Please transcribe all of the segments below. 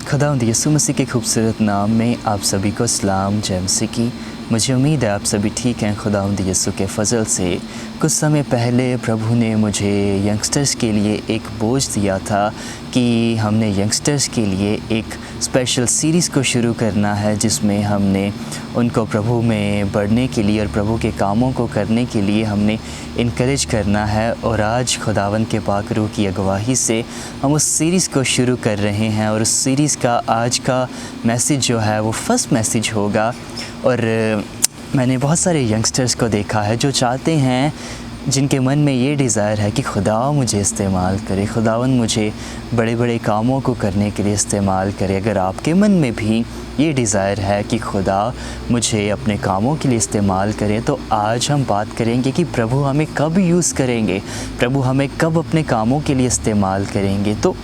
खुदावंद यीशु मसीह के खूबसूरत नाम में आप सभी को सलाम जय मसीह की। मुझे उम्मीद है आप सभी ठीक हैं। खुदावंद यीशु के फजल से कुछ समय पहले प्रभु ने मुझे यंगस्टर्स के लिए एक बोझ दिया था कि हमने यंगस्टर्स के लिए एक स्पेशल सीरीज़ को शुरू करना है, जिसमें हमने उनको प्रभु में बढ़ने के लिए और प्रभु के कामों को करने के लिए हमने इनकरेज करना है। और आज खुदावंद के पाक रूह की अगवाही से हम उस सीरीज़ को शुरू कर रहे हैं और उस सीरीज़ का आज का मैसेज जो है वो फर्स्ट मैसेज होगा। और मैंने बहुत सारे यंगस्टर्स को देखा है जो चाहते हैं, जिनके मन में ये डिज़ायर है कि खुदा मुझे इस्तेमाल करे, खुदावंद मुझे बड़े बड़े कामों को करने के लिए इस्तेमाल करे। अगर आपके मन में भी ये डिज़ायर है कि खुदा मुझे अपने कामों के लिए इस्तेमाल करे, तो आज हम बात करेंगे कि प्रभु हमें कब यूज़ करेंगे, प्रभु हमें कब अपने कामों के लिए इस्तेमाल करेंगे। तो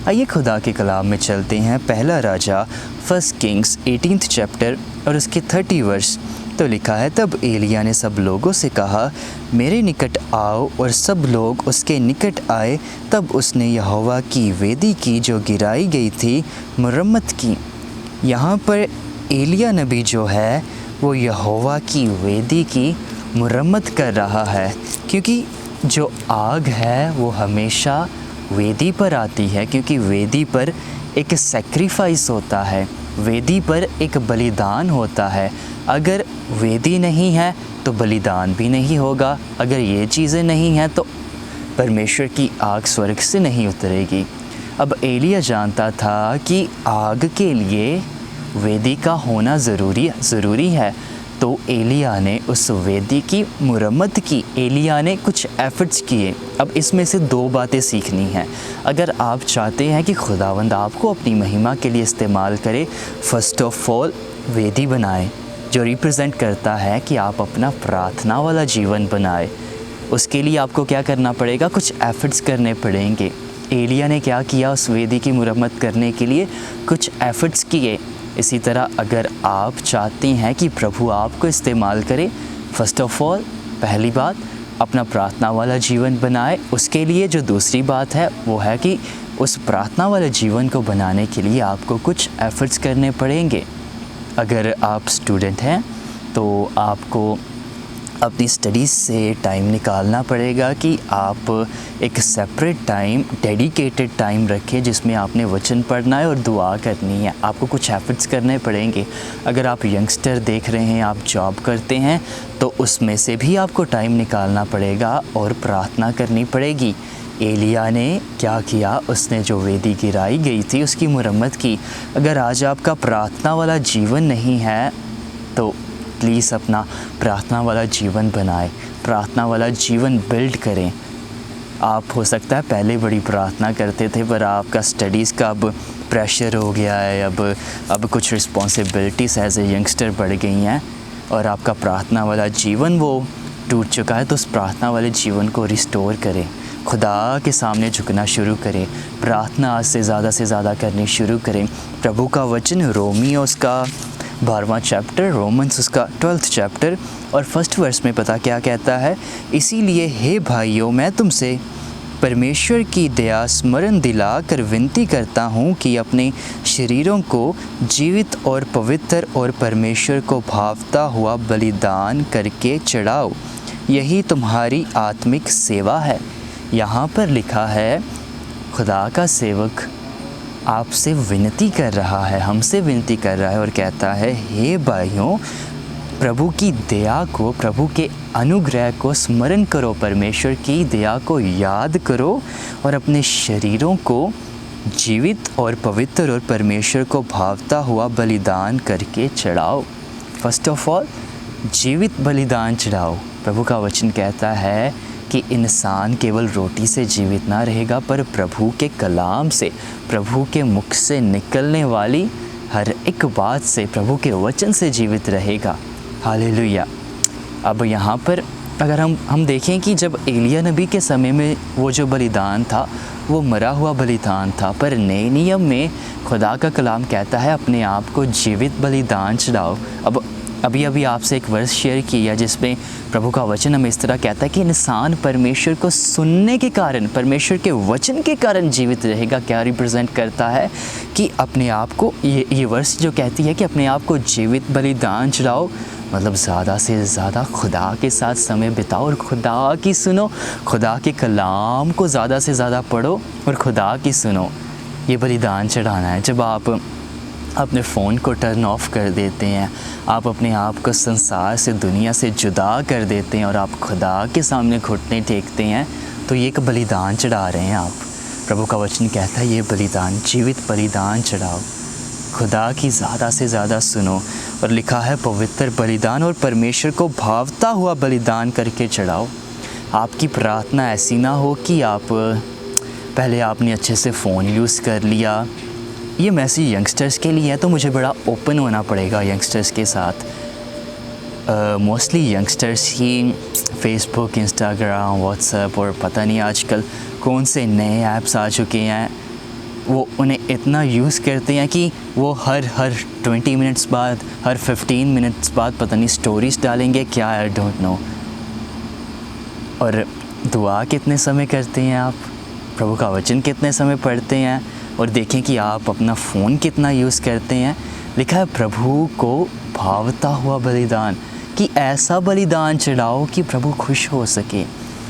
आइए खुदा के कलाम में चलते हैं। पहला राजा 1 किंग्स 18th चैप्टर और उसके 30 वर्स। तो लिखा है, तब एलिय्याह ने सब लोगों से कहा, मेरे निकट आओ। और सब लोग उसके निकट आए। तब उसने यहोवा की वेदी की जो गिराई गई थी मुरम्मत की। यहाँ पर एलिय्याह नबी जो है वो यहोवा की वेदी की मुरम्मत कर रहा है, क्योंकि जो आग है वो हमेशा वेदी पर आती है, क्योंकि वेदी पर एक सैक्रिफाइस होता है, वेदी पर एक बलिदान होता है। अगर वेदी नहीं है तो बलिदान भी नहीं होगा। अगर ये चीज़ें नहीं हैं तो परमेश्वर की आग स्वर्ग से नहीं उतरेगी। अब एलिय्याह जानता था कि आग के लिए वेदी का होना ज़रूरी है, तो एलिय्याह ने उस वेदी की मुरम्मत की। एलिय्याह ने कुछ एफ़र्ट्स किए। अब इसमें से दो बातें सीखनी हैं। अगर आप चाहते हैं कि खुदावंद आपको अपनी महिमा के लिए इस्तेमाल करे, फ़र्स्ट ऑफ ऑल वेदी बनाएं, जो रिप्रेजेंट करता है कि आप अपना प्रार्थना वाला जीवन बनाएं। उसके लिए आपको क्या करना पड़ेगा, कुछ एफ़र्ट्स करने पड़ेंगे। एलिय्याह ने क्या किया, उस वेदी की मुरम्मत करने के लिए कुछ एफ़र्ट्स किए। इसी तरह अगर आप चाहते हैं कि प्रभु आपको इस्तेमाल करे, फ़र्स्ट ऑफ ऑल पहली बात अपना प्रार्थना वाला जीवन बनाए। उसके लिए जो दूसरी बात है वो है कि उस प्रार्थना वाले जीवन को बनाने के लिए आपको कुछ एफ़र्ट्स करने पड़ेंगे। अगर आप स्टूडेंट हैं तो आपको अपनी स्टडीज़ से टाइम निकालना पड़ेगा कि आप एक सेपरेट टाइम, डेडिकेटेड टाइम रखें जिसमें आपने वचन पढ़ना है और दुआ करनी है। आपको कुछ एफ़र्ट्स करने पड़ेंगे। अगर आप यंगस्टर देख रहे हैं, आप जॉब करते हैं, तो उसमें से भी आपको टाइम निकालना पड़ेगा और प्रार्थना करनी पड़ेगी। एलिय्याह ने क्या किया, उसने जो वेदी गिराई गई थी उसकी मुरम्मत की। अगर आज आपका प्रार्थना वाला जीवन नहीं है तो प्लीज़ अपना प्रार्थना वाला जीवन बनाएं, प्रार्थना वाला जीवन बिल्ड करें। आप हो सकता है पहले बड़ी प्रार्थना करते थे, पर आपका स्टडीज़ का अब प्रेशर हो गया है, अब कुछ रिस्पॉन्सिबिलिटीज़ एज ए यंगस्टर बढ़ गई हैं और आपका प्रार्थना वाला जीवन वो टूट चुका है। तो उस प्रार्थना वाले जीवन को रिस्टोर करें, खुदा के सामने झुकना शुरू करें, प्रार्थना आज से ज़्यादा करनी शुरू करें। प्रभु का वचन रोमियो उसका 12वां चैप्टर, रोमन्स उसका 12th चैप्टर और 1st वर्स में पता क्या कहता है, इसीलिए हे भाइयों, मैं तुमसे परमेश्वर की दया स्मरण दिला कर विनती करता हूँ कि अपने शरीरों को जीवित और पवित्र और परमेश्वर को भावता हुआ बलिदान करके चढ़ाओ, यही तुम्हारी आत्मिक सेवा है। यहाँ पर लिखा है, खुदा का सेवक आपसे विनती कर रहा है, हमसे विनती कर रहा है और कहता है, हे भाइयों, प्रभु की दया को, प्रभु के अनुग्रह को स्मरण करो, परमेश्वर की दया को याद करो और अपने शरीरों को जीवित और पवित्र और परमेश्वर को भावता हुआ बलिदान करके चढ़ाओ। फर्स्ट ऑफ ऑल जीवित बलिदान चढ़ाओ। प्रभु का वचन कहता है कि इंसान केवल रोटी से जीवित ना रहेगा, पर प्रभु के कलाम से, प्रभु के मुख से निकलने वाली हर एक बात से, प्रभु के वचन से जीवित रहेगा। हालेलुया। अब यहाँ पर अगर हम देखें कि जब एलिय्याह नबी के समय में वो जो बलिदान था वो मरा हुआ बलिदान था, पर नए नियम में खुदा का कलाम कहता है अपने आप को जीवित बलिदान चढ़ाओ। अब अभी अभी आपसे एक वर्स शेयर किया जिसमें प्रभु का वचन हमें इस तरह कहता है कि इंसान परमेश्वर को सुनने के कारण, परमेश्वर के वचन के कारण जीवित रहेगा। क्या रिप्रेजेंट करता है कि अपने आप को, ये वर्स जो कहती है कि अपने आप को जीवित बलिदान चढ़ाओ, मतलब ज़्यादा से ज़्यादा खुदा के साथ समय बिताओ और खुदा की सुनो, खुदा के कलाम को ज़्यादा से ज़्यादा पढ़ो और खुदा की सुनो। ये बलिदान चढ़ाना है। जब आप अपने फ़ोन को टर्न ऑफ कर देते हैं, आप अपने आप को संसार से, दुनिया से जुदा कर देते हैं और आप खुदा के सामने घुटने टेकते हैं, तो ये एक बलिदान चढ़ा रहे हैं आप। प्रभु का वचन कहता है ये बलिदान, जीवित बलिदान चढ़ाओ, खुदा की ज़्यादा से ज़्यादा सुनो। और लिखा है पवित्र बलिदान और परमेश्वर को भावता हुआ बलिदान करके चढ़ाओ। आपकी प्रार्थना ऐसी ना हो कि आप पहले आपने अच्छे से फ़ोन यूज़ कर लिया। ये मैसेज यंगस्टर्स के लिए है, तो मुझे बड़ा ओपन होना पड़ेगा यंगस्टर्स के साथ। मोस्टली यंगस्टर्स ही फेसबुक, इंस्टाग्राम, व्हाट्सएप और पता नहीं आजकल कौन से नए ऐप्स आ चुके हैं, वो उन्हें इतना यूज़ करते हैं कि वो हर 20 मिनट्स बाद, हर 15 मिनट्स बाद पता नहीं स्टोरीज़ डालेंगे क्या, आई डोंट नो। और दुआ कितने समय करते हैं आप, प्रभु का वचन कितने समय पढ़ते हैं, और देखें कि आप अपना फ़ोन कितना यूज़ करते हैं। लिखा है प्रभु को भावता हुआ बलिदान, कि ऐसा बलिदान चढ़ाओ कि प्रभु खुश हो सके।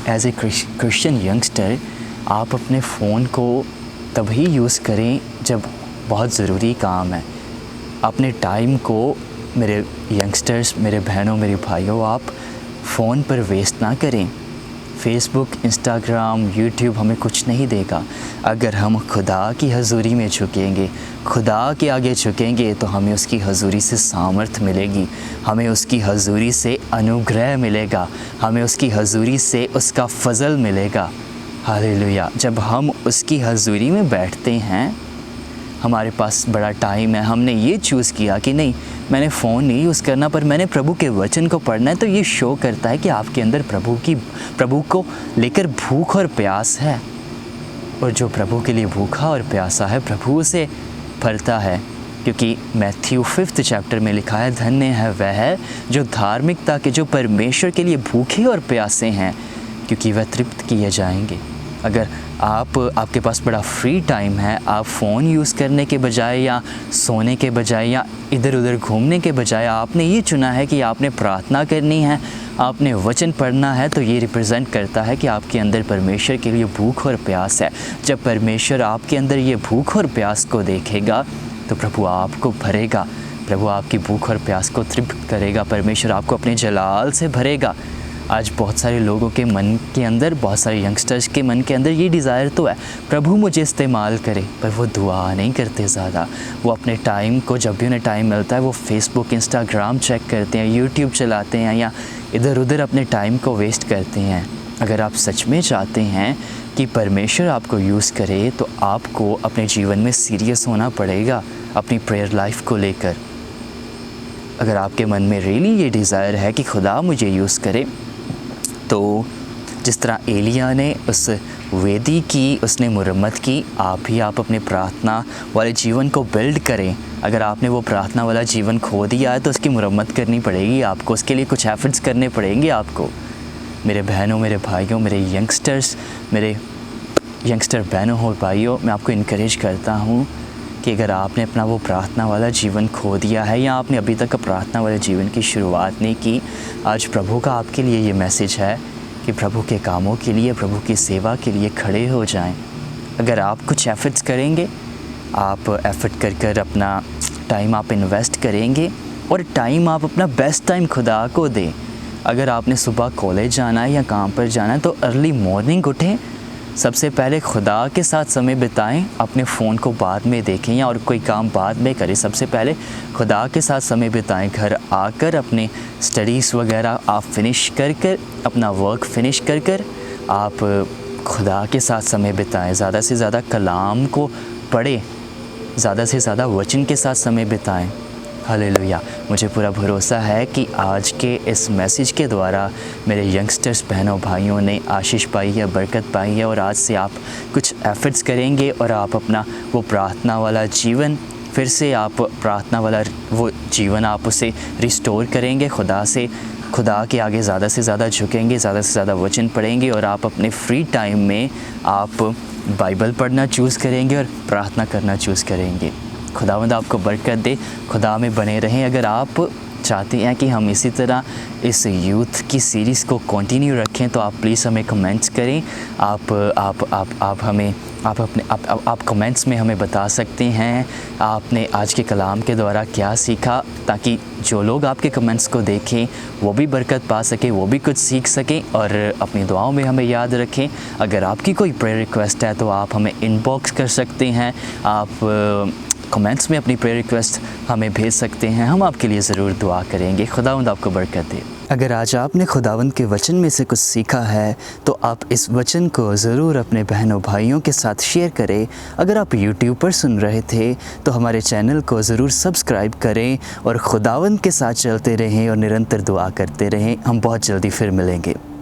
एज ए क्रिश्चियन यंगस्टर आप अपने फ़ोन को तभी यूज़ करें जब बहुत ज़रूरी काम है। अपने टाइम को, मेरे यंगस्टर्स, मेरे बहनों, मेरे भाइयों, आप फ़ोन पर वेस्ट ना करें। फेसबुक, इंस्टाग्राम, यूट्यूब हमें कुछ नहीं देगा। अगर हम खुदा की हजूरी में झुकेंगे, खुदा के आगे झुकेंगे, तो हमें उसकी हजूरी से सामर्थ मिलेगी, हमें उसकी हजूरी से अनुग्रह मिलेगा, हमें उसकी हजूरी से उसका फजल मिलेगा। हालेलुया। जब हम उसकी हजूरी में बैठते हैं, हमारे पास बड़ा टाइम है, हमने ये चूज़ किया कि नहीं, मैंने फ़ोन नहीं यूज़ करना, पर मैंने प्रभु के वचन को पढ़ना है, तो ये शो करता है कि आपके अंदर प्रभु को लेकर भूख और प्यास है। और जो प्रभु के लिए भूखा और प्यासा है, प्रभु उसे भरता है। क्योंकि मैथ्यू 5 चैप्टर में लिखा है, धन्य है वह जो धार्मिकता के, जो परमेश्वर के लिए भूखे और प्यासे हैं, क्योंकि वह तृप्त किए जाएंगे। अगर आपके पास बड़ा फ्री टाइम है, आप फ़ोन यूज़ करने के बजाय या सोने के बजाय या इधर उधर घूमने के बजाय आपने ये चुना है कि आपने प्रार्थना करनी है, आपने वचन पढ़ना है, तो ये रिप्रेजेंट करता है कि आपके अंदर परमेश्वर के लिए भूख और प्यास है। जब परमेश्वर आपके अंदर ये भूख और प्यास को देखेगा, तो प्रभु आपको भरेगा, प्रभु आपकी भूख और प्यास को तृप्त करेगा, परमेश्वर आपको अपने जलाल से भरेगा। आज बहुत सारे लोगों के मन के अंदर, बहुत सारे यंगस्टर्स के मन के अंदर ये डिज़ायर तो है, प्रभु मुझे इस्तेमाल करे, पर वो दुआ नहीं करते ज़्यादा। वो अपने टाइम को, जब भी उन्हें टाइम मिलता है, वो फेसबुक, इंस्टाग्राम चेक करते हैं, यूट्यूब चलाते हैं, या इधर उधर अपने टाइम को वेस्ट करते हैं। अगर आप सच में चाहते हैं कि परमेश्वर आपको यूज़ करे, तो आपको अपने जीवन में सीरियस होना पड़ेगा अपनी प्रेयर लाइफ को लेकर। अगर आपके मन में रियली ये डिज़ायर है कि खुदा मुझे यूज़ करे, तो जिस तरह एलिया ने उस वेदी की, उसने मुरम्मत की, आप अपने प्रार्थना वाले जीवन को बिल्ड करें। अगर आपने वो प्रार्थना वाला जीवन खो दिया है, तो उसकी मुरम्मत करनी पड़ेगी आपको, उसके लिए कुछ एफर्ट्स करने पड़ेंगे आपको। मेरे बहनों, मेरे भाइयों, मेरे यंगस्टर्स, मेरे यंगस्टर बहनों और भाइयों, मैं आपको इनकरेज करता हूँ कि अगर आपने अपना वो प्रार्थना वाला जीवन खो दिया है, या आपने अभी तक प्रार्थना वाले जीवन की शुरुआत नहीं की, आज प्रभु का आपके लिए ये मैसेज है कि प्रभु के कामों के लिए, प्रभु की सेवा के लिए खड़े हो जाएं। अगर आप कुछ एफर्ट्स करेंगे, आप एफर्ट कर अपना टाइम आप इन्वेस्ट करेंगे, और टाइम आप अपना बेस्ट टाइम खुदा को दें। अगर आपने सुबह कॉलेज जाना है या काम पर जाना है, तो अर्ली मॉर्निंग उठें, सबसे पहले खुदा के साथ समय बिताएं, अपने फ़ोन को बाद में देखें या और कोई काम बाद में करें। सबसे पहले खुदा के साथ समय बिताएं। घर आकर अपने स्टडीज़ वगैरह आप फिनिश कर अपना वर्क फिनिश कर आप खुदा के साथ समय बिताएं। ज़्यादा से ज़्यादा कलाम को पढ़ें, ज़्यादा से ज़्यादा वचन के साथ समय बिताएं। हालेलुया। मुझे पूरा भरोसा है कि आज के इस मैसेज के द्वारा मेरे यंगस्टर्स बहनों भाइयों ने आशीष पाई है, बरकत पाई है, और आज से आप कुछ एफर्ट्स करेंगे और आप अपना वो प्रार्थना वाला जीवन फिर से आप प्रार्थना वाला वो जीवन आप उसे रिस्टोर करेंगे, खुदा के आगे ज़्यादा से ज़्यादा झुकेंगे, ज़्यादा से ज़्यादा वचन पढ़ेंगे और आप अपने फ्री टाइम में आप बाइबल पढ़ना चूज़ करेंगे और प्रार्थना करना चूज़ करेंगे। खुदावंद आपको बरकत दे, खुदा में बने रहें। अगर आप चाहते हैं कि हम इसी तरह इस यूथ की सीरीज़ को कंटिन्यू रखें तो आप प्लीज़ हमें कमेंट्स करें। आप कमेंट्स में हमें बता सकते हैं आपने आज के कलाम के द्वारा क्या सीखा, ताकि जो लोग आपके कमेंट्स को देखें वो भी बरकत पा सकें, वो भी कुछ सीख सकें और अपनी दुआओं में हमें याद रखें। अगर आपकी कोई प्रेयर रिक्वेस्ट है तो आप हमें इनबॉक्स कर सकते हैं, आप कमेंट्स में अपनी प्रेयर रिक्वेस्ट हमें भेज सकते हैं, हम आपके लिए ज़रूर दुआ करेंगे। खुदावंद आपको बरकत दे। अगर आज आपने खुदावंद के वचन में से कुछ सीखा है तो आप इस वचन को ज़रूर अपने बहनों भाइयों के साथ शेयर करें। अगर आप YouTube पर सुन रहे थे तो हमारे चैनल को ज़रूर सब्सक्राइब करें और खुदावंद के साथ चलते रहें और निरंतर दुआ करते रहें। हम बहुत जल्दी फिर मिलेंगे।